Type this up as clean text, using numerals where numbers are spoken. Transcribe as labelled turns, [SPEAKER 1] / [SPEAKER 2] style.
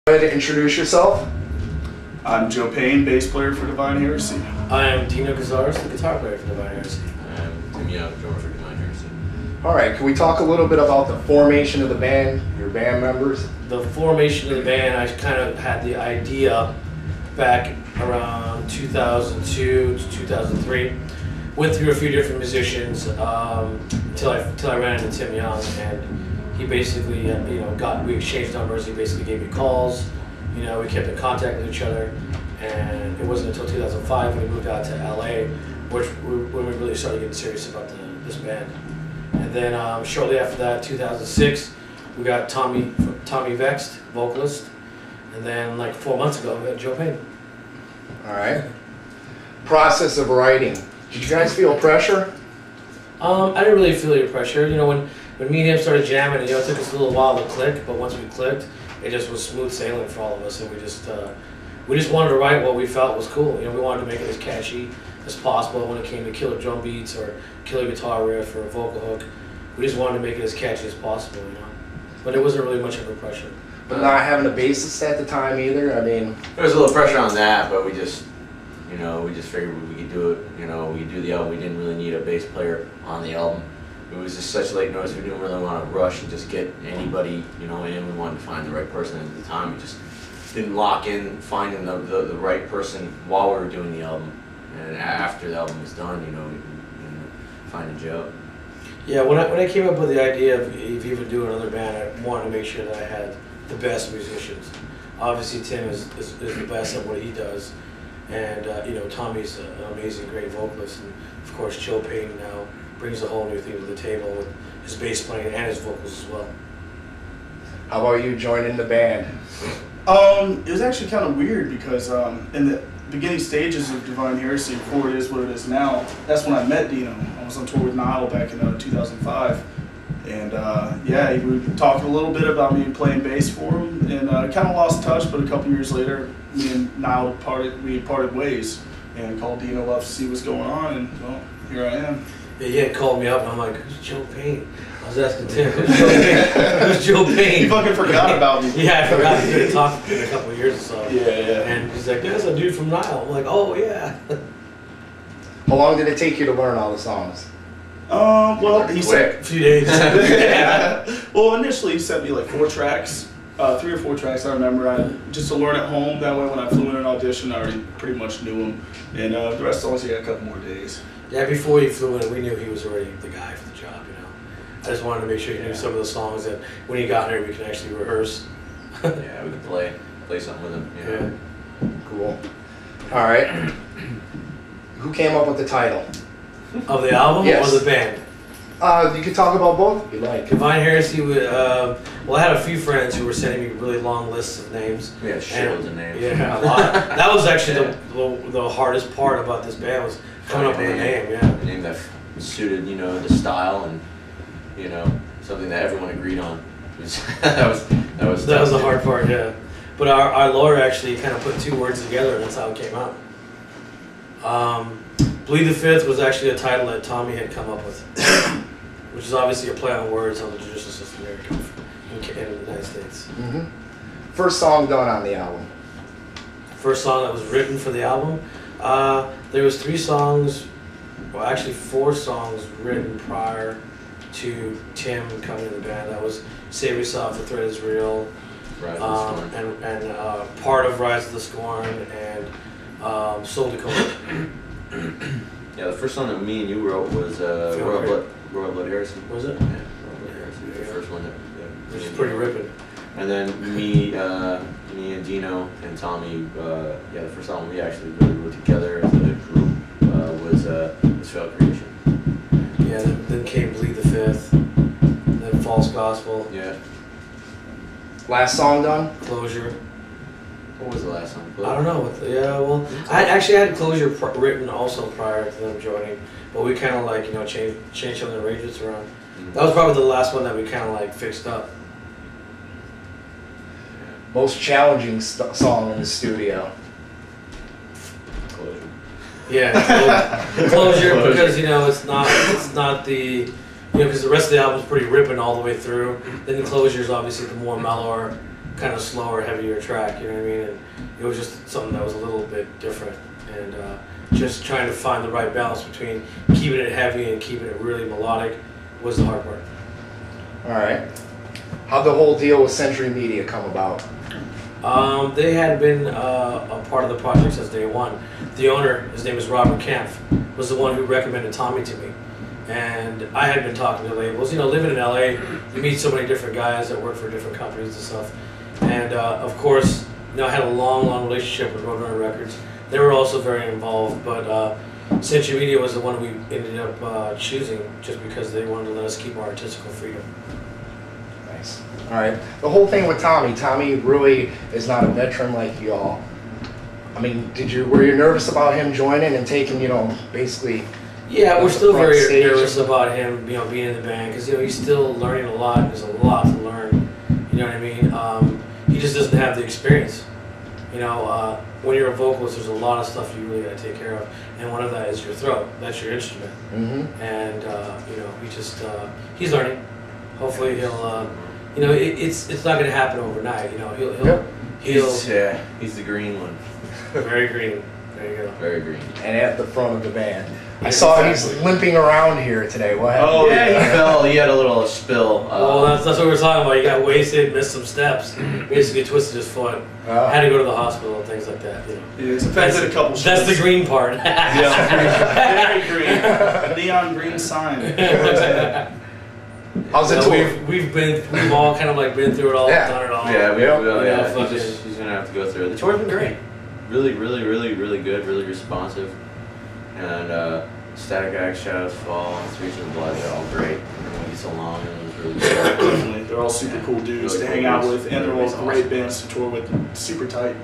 [SPEAKER 1] Go ahead and introduce yourself.
[SPEAKER 2] I'm Joe Payne, bass player for Divine Heresy.
[SPEAKER 3] I am Dino, Cazares, the guitar player for Divine Heresy.
[SPEAKER 4] I'm Yeung, drummer for Divine Heresy.
[SPEAKER 1] All right, can we talk a little bit about the formation of the band, your band members?
[SPEAKER 3] The formation of the band, I kind of had the idea back around 2002 to 2003. Went through a few different musicians until I ran into Tim Yeung, and he basically, we exchanged numbers. He basically gave me calls. We kept in contact with each other, and it wasn't until 2005 when we moved out to LA, when we really started getting serious about this band. And then shortly after that, 2006, we got Tommy Vext, vocalist, and then like 4 months ago, we got Joe Payne.
[SPEAKER 1] All right. Process of writing. Did you guys feel pressure?
[SPEAKER 3] I didn't really feel any pressure. When me and him started jamming, it took us a little while to click, but once we clicked, it just was smooth sailing for all of us, and we just wanted to write what we felt was cool. We wanted to make it as catchy as possible when it came to killer drum beats or killer guitar riff or a vocal hook. We just wanted to make it as catchy as possible, But it wasn't really much of a pressure.
[SPEAKER 1] But not having a bassist at the time either. I mean,
[SPEAKER 4] there was a little pressure on that, but we just figured we could do it. We could do the album. We didn't really need a bass player on the album. It was just such late notice. We didn't really want to rush and just get anybody, in. We wanted to find the right person at the time. We just didn't lock in finding the right person while we were doing the album. And after the album was done, we finding Joe. Yeah,
[SPEAKER 3] when I came up with the idea of even doing another band, I wanted to make sure that I had the best musicians. Obviously, Tim is the best at what he does, and Tommy's an amazing, great vocalist, and of course, Joe Payne now brings a whole new thing to the table with his bass playing and his vocals as well.
[SPEAKER 1] How about you joining the band?
[SPEAKER 2] It was actually kind of weird because in the beginning stages of Divine Heresy, before it is what it is now, that's when I met Dino. I was on tour with Niall back in 2005. And we were talking a little bit about me playing bass for him, and kind of lost touch, but a couple years later, me and Niall parted ways and called Dino up to see what's going on, and well, here I am.
[SPEAKER 3] Yeah, he had called me up, and I'm like, who's Joe Payne? I was asking Tim, who's Joe Payne? Who's Joe Payne?
[SPEAKER 2] He fucking forgot about me.
[SPEAKER 3] Yeah, I forgot. He didn't talk in a couple of years or so.
[SPEAKER 2] Yeah.
[SPEAKER 3] And he's like, there's a dude from Niall. I'm like, oh, yeah.
[SPEAKER 1] How long did it take you to learn all the songs?
[SPEAKER 2] Well, he said
[SPEAKER 3] a few days.
[SPEAKER 2] Yeah. Well, initially he sent me like 4 tracks, 3 or 4 tracks. I remember, just to learn at home. That way, when I flew in an audition, I already pretty much knew him. And the rest of the songs, he got a couple more days.
[SPEAKER 3] Yeah, before he flew in, we knew he was already the guy for the job. I just wanted to make sure he knew some of the songs that when he got here, we could actually rehearse.
[SPEAKER 4] Yeah, we could play something with him.
[SPEAKER 1] Yeah. Cool. All right. Who came up with the title?
[SPEAKER 3] Of the album
[SPEAKER 1] yes.
[SPEAKER 3] Or the band?
[SPEAKER 1] You can talk about both if you like.
[SPEAKER 3] Divine Heresy, well, I had a few friends who were sending me really long lists of names.
[SPEAKER 4] Yeah, shitloads of names.
[SPEAKER 3] Yeah, a lot. That was actually the hardest part about this band was coming up with a name, yeah.
[SPEAKER 4] A name that suited, the style and, something that everyone agreed on. That was
[SPEAKER 3] the hard part, yeah. But our lawyer actually kind of put 2 words together, and that's how it came out. Bleed the Fifth was actually a title that Tommy had come up with, which is obviously a play on words on the judicial system here in the United States.
[SPEAKER 1] Mm-hmm. First song done on the album?
[SPEAKER 3] First song that was written for the album? There was 3 songs, well actually 4 songs written prior to Tim coming to the band. That was Save Yourself, The Threat Is Real, and part of Rise of the Scorn, and Soul Dakota.
[SPEAKER 4] Yeah, the first song that me and you wrote was Royal Blood Heresy.
[SPEAKER 3] Was it?
[SPEAKER 4] Yeah, Royal Blood Heresy was the first one
[SPEAKER 3] which is pretty ripping. And
[SPEAKER 4] then me and Dino and Tommy, the first song we actually really wrote together as a group was Failed Creation.
[SPEAKER 3] Yeah, then came Bleed the Fifth, then False Gospel.
[SPEAKER 4] Yeah.
[SPEAKER 1] Last song done?
[SPEAKER 3] Closure.
[SPEAKER 4] What was the last song?
[SPEAKER 3] I don't know. I actually had Closure written also prior to them joining, but we kind of changed some of the arrangements around. Mm-hmm. That was probably the last one that we kind of fixed up.
[SPEAKER 1] Yeah. Most challenging song in the studio?
[SPEAKER 4] Closure.
[SPEAKER 3] Yeah, Closure because it's not because the rest of the album is pretty ripping all the way through. Then the Closure is obviously the more mellower, kind of slower, heavier track. You know what I mean? And it was just something that was a little bit different, and just trying to find the right balance between keeping it heavy and keeping it really melodic was the hard part.
[SPEAKER 1] All right. How'd the whole deal with Century Media come about?
[SPEAKER 3] They had been a part of the project since day one. The owner, his name is Robert Kempf, was the one who recommended Tommy to me. And I had been talking to labels. You know, living in LA, you meet so many different guys that work for different companies and stuff. And of course, you know, I had a long relationship with Roadrunner Records. They were also very involved, but Century Media was the one we ended up choosing just because they wanted to let us keep our artistical freedom.
[SPEAKER 1] Nice. All right. The whole thing with Tommy really is not a veteran like y'all. I mean, were you nervous about him joining and taking, you know, basically?
[SPEAKER 3] Yeah, we're still very
[SPEAKER 1] stage?
[SPEAKER 3] nervous about him, you know, being in the band because, you know, he's still learning a lot. There's a lot to learn. You know what I mean? He just doesn't have the experience. You know, when you're a vocalist, there's a lot of stuff you really got to take care of, and one of that is your throat. That's your instrument. Mm-hmm. And you know, he's learning. Hopefully, he'll. You know, it's not going to happen overnight. You know,
[SPEAKER 4] He's the green one.
[SPEAKER 3] Very green. There you go.
[SPEAKER 4] Very green.
[SPEAKER 1] And at the front of the band. I saw he's limping around here today. What happened?
[SPEAKER 4] Oh yeah, he fell. He had a little spill.
[SPEAKER 3] Well, that's what we were talking about. He got wasted, missed some steps, basically twisted his foot. Had to go to the hospital and things like that. You know.
[SPEAKER 2] Yeah, it's affected a couple.
[SPEAKER 3] That's the green part.
[SPEAKER 2] Yeah, very green. Neon green sign.
[SPEAKER 1] How's it tour?
[SPEAKER 3] We've all kind of like been through it all, done it all.
[SPEAKER 4] Yeah, he's gonna have to go through it. The tour's been great. Really good, really responsive. And Static X, Shadows Fall, and Streets of Blood, they're all great. Everyone gets along and it was really good.
[SPEAKER 2] Definitely. They're all super cool dudes to hang out with, and they're all great bands to tour with, super tight.